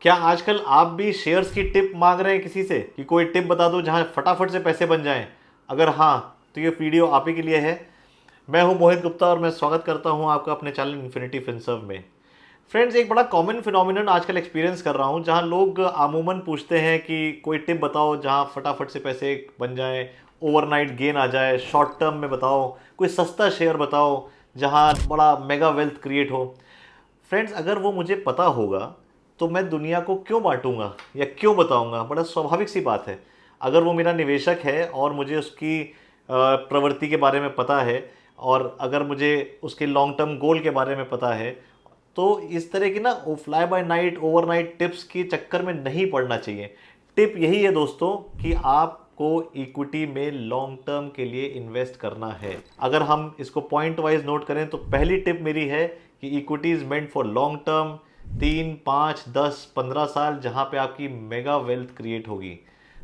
क्या आजकल आप भी शेयर्स की टिप मांग रहे हैं किसी से कि कोई टिप बता दो जहां फटाफट से पैसे बन जाएं? अगर हाँ, तो ये वीडियो आप ही के लिए है। मैं हूं मोहित गुप्ता और मैं स्वागत करता हूं आपका अपने चैनल इन्फिनिटी फिनसर्व में। फ्रेंड्स, एक बड़ा कॉमन फिनोमिनन आजकल एक्सपीरियंस कर रहा हूं जहां लोग अमूमन पूछते हैं कि कोई टिप बताओ जहां फटाफट से पैसे बन जाएं, ओवरनाइट गेन आ जाए, शॉर्ट टर्म में बताओ, कोई सस्ता शेयर बताओ जहां बड़ा मेगा वेल्थ क्रिएट हो। फ्रेंड्स, अगर वो मुझे पता होगा तो मैं दुनिया को क्यों बांटूंगा या क्यों बताऊंगा? बड़ा स्वाभाविक सी बात है। अगर वो मेरा निवेशक है और मुझे उसकी प्रवृत्ति के बारे में पता है और अगर मुझे उसके लॉन्ग टर्म गोल के बारे में पता है, तो इस तरह की ना fly bye night overnight tips के चक्कर में नहीं पड़ना चाहिए। टिप यही है दोस्तों कि आपको इक्विटी में लॉन्ग टर्म के लिए इन्वेस्ट करना है। अगर हम इसको पॉइंट वाइज नोट करें तो पहली टिप मेरी है कि equity is meant for long term, 3, 5, 10, 15 साल, जहां पे आपकी मेगा वेल्थ क्रिएट होगी।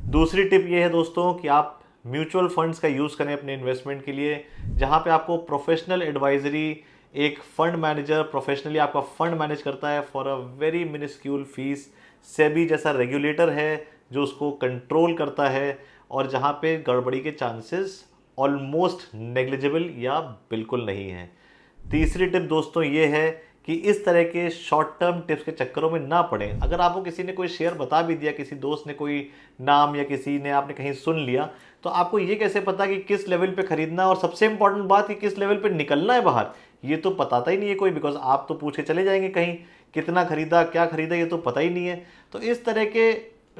दूसरी टिप ये है दोस्तों कि आप म्यूचुअल फंड्स का यूज़ करें अपने इन्वेस्टमेंट के लिए, जहां पे आपको प्रोफेशनल एडवाइजरी, एक फंड मैनेजर प्रोफेशनली आपका फंड मैनेज करता है for a very minuscule fees. SEBI जैसा रेगुलेटर है जो उसको कंट्रोल करता है और जहां पे गड़बड़ी के चांसेस ऑलमोस्ट नेग्लिजिबल या बिल्कुल नहीं है। तीसरी टिप दोस्तों ये है कि इस तरह के शॉर्ट टर्म टिप्स के चक्करों में ना पड़ें। अगर आपको किसी ने कोई शेयर बता भी दिया, किसी दोस्त ने कोई नाम या किसी ने आपने कहीं सुन लिया, तो आपको ये कैसे पता कि किस लेवल पे खरीदना है और सबसे इंपॉर्टेंट बात कि किस लेवल पे निकलना है बाहर? ये तो पताता ही नहीं है कोई, बिकॉज आप तो पूछ के चले जाएंगे कहीं कितना खरीदा क्या खरीदा, ये तो पता ही नहीं है। तो इस तरह के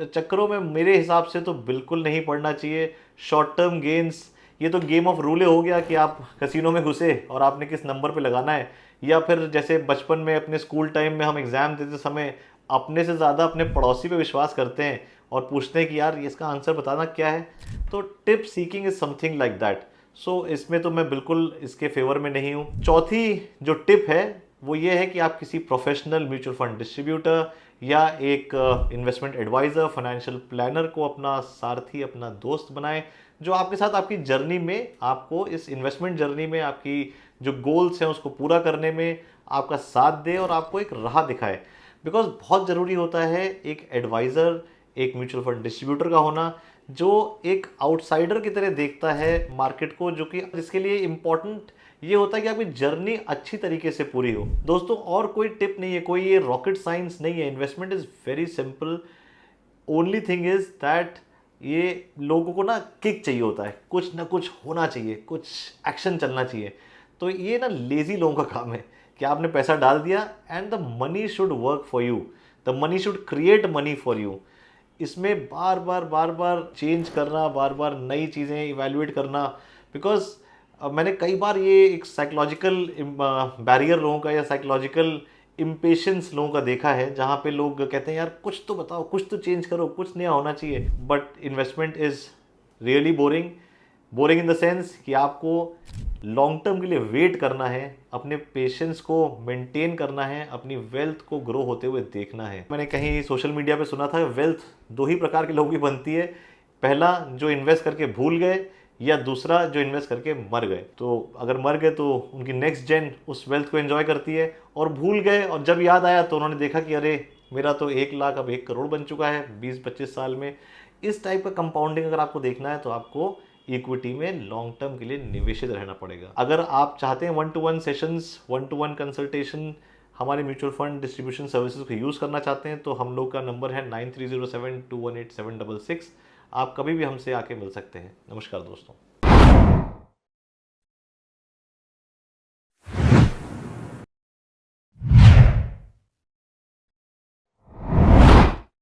चक्करों में मेरे हिसाब से तो बिल्कुल नहीं पड़ना चाहिए। शॉर्ट टर्म गेन्स, ये तो गेम ऑफ रूले हो गया कि आप कसिनो में घुसे और आपने किस नंबर पे लगाना है। या फिर जैसे बचपन में अपने स्कूल टाइम में हम एग्ज़ाम देते समय अपने से ज़्यादा अपने पड़ोसी पे विश्वास करते हैं और पूछते हैं कि यार इसका आंसर बताना क्या है। तो tip seeking is something like that. So इसमें तो मैं बिल्कुल इसके फेवर में नहीं हूँ। चौथी जो टिप है वो ये है कि आप किसी प्रोफेशनल म्यूचुअल फंड डिस्ट्रीब्यूटर या एक इन्वेस्टमेंट एडवाइज़र, फाइनेंशियल प्लानर को अपना सारथी, अपना दोस्त बनाएं, जो आपके साथ आपकी जर्नी में, आपको इस इन्वेस्टमेंट जर्नी में आपकी जो गोल्स हैं उसको पूरा करने में आपका साथ दे और आपको एक राह दिखाए। बिकॉज बहुत ज़रूरी होता है एक एडवाइज़र, एक म्यूचुअल फंड डिस्ट्रीब्यूटर का होना जो एक आउटसाइडर की तरह देखता है मार्केट को, जो कि इसके लिए इम्पॉर्टेंट ये होता है कि आपकी जर्नी अच्छी तरीके से पूरी हो। दोस्तों, और कोई टिप नहीं है, कोई ये रॉकेट साइंस नहीं है। Investment is very simple. Only thing is that ये लोगों को ना किक चाहिए होता है, कुछ ना कुछ होना चाहिए, कुछ एक्शन चलना चाहिए। तो ये ना लेज़ी लोगों का काम है कि आपने पैसा डाल दिया and the money should work for you, the money should create money for you. इसमें बार बार चेंज करना, बार बार नई चीज़ें इवेल्युएट करना, बिकॉज मैंने कई बार ये एक साइकोलॉजिकल बैरियर लोगों का या साइकोलॉजिकल इम्पेशंस लोगों का देखा है, जहाँ पे लोग कहते हैं यार कुछ तो बताओ, कुछ तो चेंज करो, कुछ नया होना चाहिए। But investment is really boring. Boring in the sense कि आपको लॉन्ग टर्म के लिए वेट करना है, अपने पेशेंस को मेंटेन करना है, अपनी वेल्थ को ग्रो होते हुए देखना है। मैंने कहीं सोशल मीडिया पे सुना था वेल्थ दो ही प्रकार के लोगों की बनती है, पहला जो इन्वेस्ट करके भूल गए या दूसरा जो इन्वेस्ट करके मर गए। तो अगर मर गए तो उनकी नेक्स्ट जेन उस वेल्थ को एंजॉय करती है, और भूल गए और जब याद आया तो उन्होंने देखा कि अरे मेरा तो 1 लाख अब 1 करोड़ बन चुका है 20-25 साल में। इस टाइप का कंपाउंडिंग अगर आपको देखना है तो आपको इक्विटी में लॉन्ग टर्म के लिए निवेशित रहना पड़ेगा। अगर आप चाहते हैं 1-to-1 सेशंस, 1-to-1 कंसल्टेशन, हमारे म्यूचुअल फंड डिस्ट्रीब्यूशन सर्विसेज को यूज़ करना चाहते हैं, तो हम लोग का नंबर है 9307218766। आप कभी भी हमसे आके मिल सकते हैं। नमस्कार दोस्तों।